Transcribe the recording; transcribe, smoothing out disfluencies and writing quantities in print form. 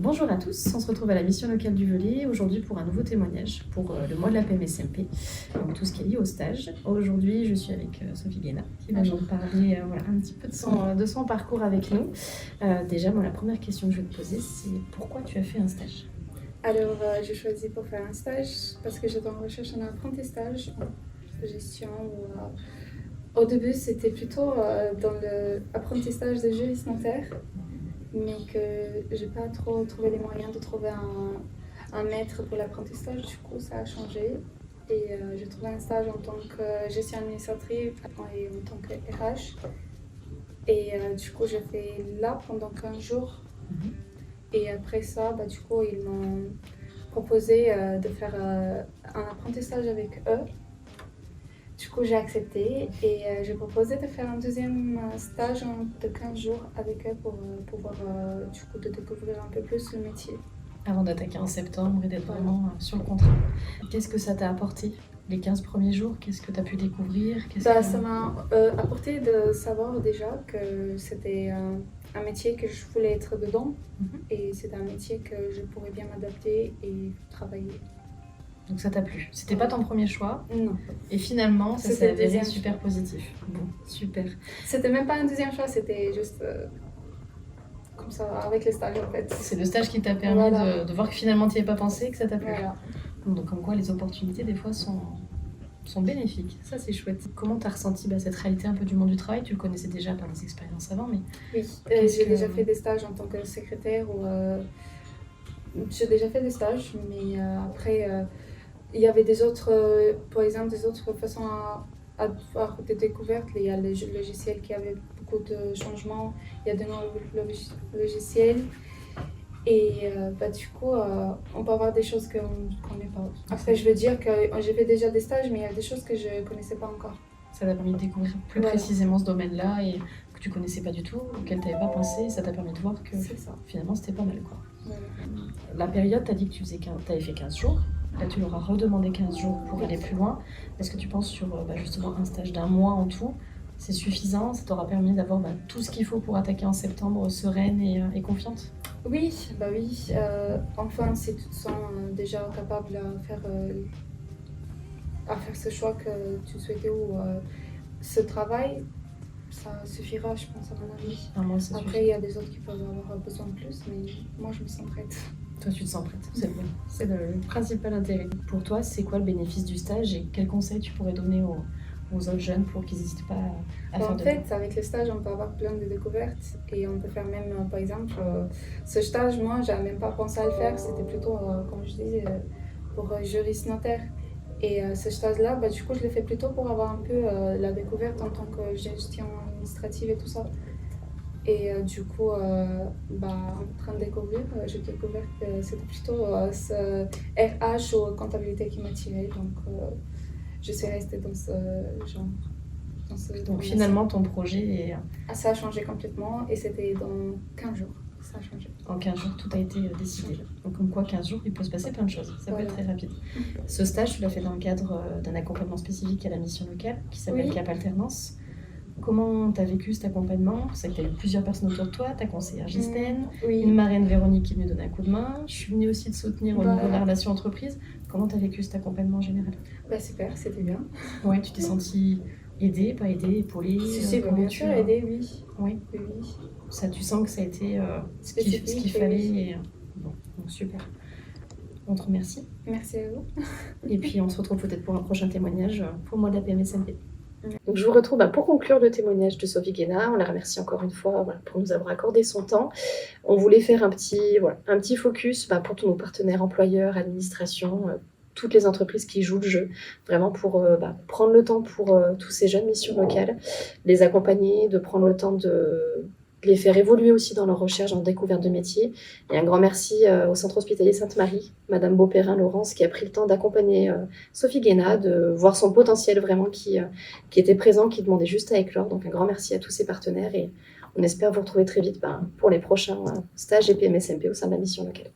Bonjour à tous, on se retrouve à la mission locale du Velay aujourd'hui pour un nouveau témoignage pour le mois de la PMSMP, donc tout ce qui est lié au stage. Aujourd'hui je suis avec Sophie Guéna qui va nous parler un petit peu de son parcours avec nous. Déjà la première question que je vais te poser, c'est pourquoi tu as fait un stage? Alors j'ai choisi pour faire un stage parce que j'étais en recherche d'un apprentissage de gestion. Au début c'était plutôt dans l'apprentissage de juriste notaire, mais que j'ai pas trop trouvé les moyens de trouver un maître pour l'apprentissage. Du coup ça a changé et j'ai trouvé un stage en tant que gestion administrative et en tant que RH. Et du coup j'ai fait là pendant 15 jours. Et après ça, du coup, ils m'ont proposé de faire un apprentissage avec eux. Du coup, j'ai accepté et j'ai proposé de faire un deuxième stage de 15 jours avec eux pour pouvoir du coup, de découvrir un peu plus le métier. Avant d'attaquer en septembre et d'être vraiment sur le contrat. Qu'est-ce que ça t'a apporté les 15 premiers jours? Qu'est-ce que tu as pu découvrir? Ça m'a apporté de savoir déjà que c'était un métier que je voulais être dedans et c'est un métier que je pourrais bien m'adapter et travailler. Donc ça t'a plu. C'était pas ton premier choix? Non. Et finalement, ça s'est avéré super positif. Bon, super. C'était même pas un deuxième choix, c'était juste comme ça, avec les stages en fait. C'est le stage qui t'a permis de voir que finalement tu n'y avais pas pensé et que ça t'a plu. Voilà. Donc comme quoi les opportunités des fois sont bénéfiques. Ça c'est chouette. Comment tu as ressenti cette réalité un peu du monde du travail? Tu le connaissais déjà par les expériences avant, mais... Oui, j'ai déjà fait des stages en tant que secrétaire. J'ai déjà fait des stages, mais après, il y avait des autres, par exemple, des autres façons à avoir des découvertes. Il y a les logiciels qui avaient beaucoup de changements, il y a de nouveaux logiciels. Et du coup, on peut avoir des choses qu'on ne connaît pas. Après, je veux dire que j'ai fait déjà des stages, mais il y a des choses que je ne connaissais pas encore. Ça t'a permis de découvrir plus précisément ce domaine-là et que tu ne connaissais pas du tout, auquel tu n'avais pas pensé. Ça t'a permis de voir que finalement, c'était pas mal, quoi. La période, tu as dit que tu avais fait 15 jours. Là, tu leur as redemandé 15 jours pour aller plus loin. Est-ce que tu penses sur justement un stage d'un mois en tout, c'est suffisant? Ça t'aura permis d'avoir tout ce qu'il faut pour attaquer en septembre sereine et confiante? Oui, oui. Enfin, si tu te sens déjà capable à faire ce choix que tu souhaitais ou ce travail, ça suffira, je pense, à mon avis. Après, il y a des autres qui peuvent avoir besoin de plus, mais moi, je me sens prête. Toi, tu te sens prête, c'est bien. C'est le principal intérêt. Pour toi, c'est quoi le bénéfice du stage et quels conseils tu pourrais donner aux autres jeunes pour qu'ils n'hésitent pas à faire en fait, avec le stage, on peut avoir plein de découvertes et on peut faire même, par exemple, ce stage, moi, j'avais même pas pensé à le faire. C'était plutôt, comme je disais, pour juriste notaire. Et ce stage-là, du coup, je l'ai fait plutôt pour avoir un peu la découverte en tant que gestion administrative et tout ça. Et du coup, en train de découvrir, j'ai découvert que c'était plutôt ce RH ou comptabilité qui m'attirait. Donc, je suis restée dans ce genre. Donc finalement, ton projet ça a changé complètement et c'était dans 15 jours. Ça a changé. En 15 jours, tout a été décidé. Donc comme quoi, 15 jours, il peut se passer plein de choses. Ça peut être très rapide. Ce stage, tu l'as fait dans le cadre d'un accompagnement spécifique à la mission locale qui s'appelle Cap Alternance. Comment tu as vécu cet accompagnement? C'est que tu as eu plusieurs personnes autour de toi, ta conseillère Ghislaine, une marraine Véronique qui est venue donner un coup de main. Je suis venue aussi te soutenir au niveau de la relation entreprise. Comment tu as vécu cet accompagnement en général? Super, c'était bien. Ouais, tu t'es sentie aidée, pas aidée, épaulée? Si, bien sûr, aidée, oui. Oui. Ça, tu sens que ça a été ce qu'il fallait. Bon, donc super. On te remercie. Merci à vous. Et puis on se retrouve peut-être pour un prochain témoignage pour le mois de la PMSMP. Donc je vous retrouve pour conclure le témoignage de Sophie Guéna. On la remercie encore une fois pour nous avoir accordé son temps. On voulait faire un petit focus pour tous nos partenaires, employeurs, administration, toutes les entreprises qui jouent le jeu, vraiment pour prendre le temps pour tous ces jeunes missions locales, les accompagner, de prendre le temps de les faire évoluer aussi dans leur recherche en découverte de métiers. Et un grand merci au Centre hospitalier Sainte-Marie, Madame Beauperrin-Laurence, qui a pris le temps d'accompagner Sophie Guéna, de voir son potentiel vraiment qui était présent, qui demandait juste à éclore. Donc un grand merci à tous ces partenaires et on espère vous retrouver très vite pour les prochains stages et PMSMP au sein de la mission locale.